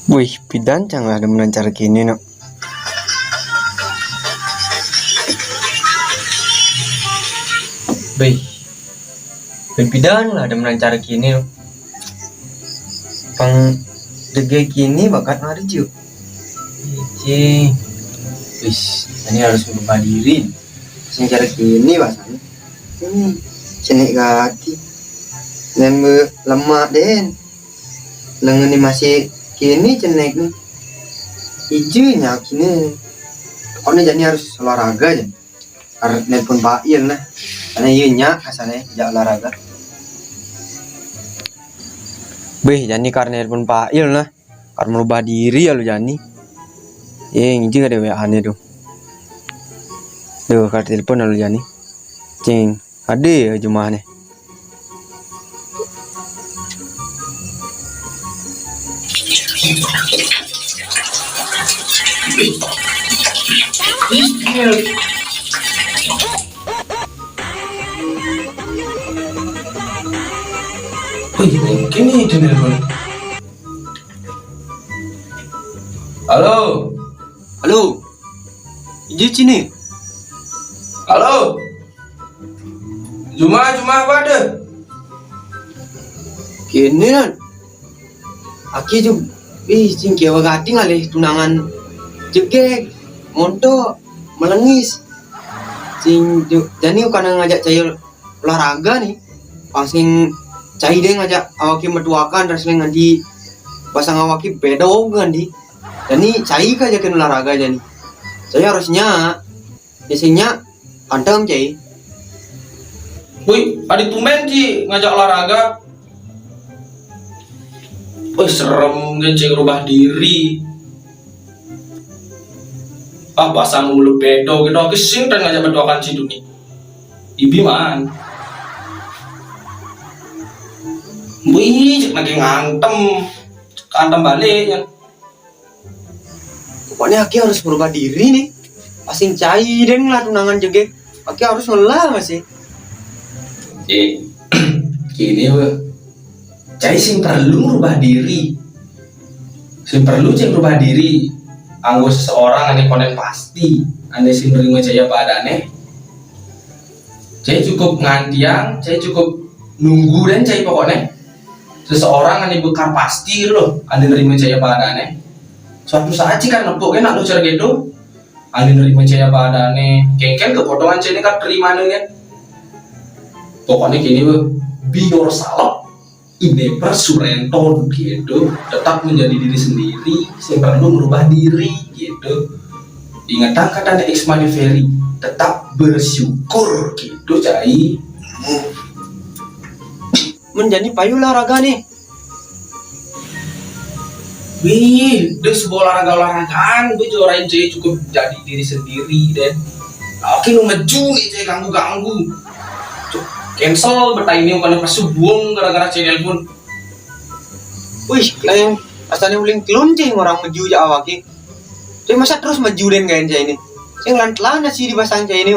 Wih, pidancang lah ada menancar gini no. Wih, pidan lah ada menancar gini no. Pang dege gini bakat mari cu. Cing, wis, ini harus berubah diri. Sencara gini bahasanya. Cenek kaki, dan lemak den. Lengan ini masih kini cenek nih ijunya kini pokoknya jadi harus olahraga aja karena nelpon Pak Il nah karena iunya asalnya tidak olahraga beh jadi karena nelpon Pak Il nah karena merubah diri ya lu Jani ngiji gak ada WA nya tuh kartu telepon lu Jani cing ada cuma nih Gini telepon. Halo. Halo. Iji sini. Halo. Cuma apa ada? Gini kan. Aki juga. Cing kewa gating alih tunangan jegek monto melengis cing jadi karena ngajak saya olahraga nih pasing cai deh ngajak awaki metuakan wrestling nanti pasang awaki bedo ganti jadi cai kajakin olahraga jadi saya harusnya biasanya antam cai wih adik tumen Ci ngajak olahraga. Wih serem kan cek rubah diri. Pasang mulut bedo gitu aku sing dan ngajak berdoakan si dunia. Ibi man. Wih cek lagi ngantem balik ya. Pokoknya Aki harus berubah diri nih pasing cai deh lah tunangan jegek Aki harus ngelah masih gini weh cai sing perlu merubah diri merubah diri anggo seseorang ane konen pasti ane sing nerima jaya padane cai cukup ngantiang cai cukup nunggu dan cai pokoknya seseorang ane bekar pasti loh ane nerima jaya padane suatu saat kan nepuk kan nak lucar gitu ane nerima jaya padane kengken kepotongan cai kan terima kan pokoknya gini weh be yourself never surrender gitu tetap menjadi diri sendiri saya perlu merubah diri gitu ingat kata X Maniveri tetap bersyukur gitu cai menjadi payu olahraga nih wih itu sebuah olahragaan gue corain cai cukup jadi diri sendiri dan oke lu maju nih cai ganggu cancel bertanya bukan pas subuh gara-gara channel pun. Wih, yang asalnya uling keluncing orang maju aja awaki. Tapi masa terus maju dan gaya ini? Saya ngelan sih dipasang kayak ini.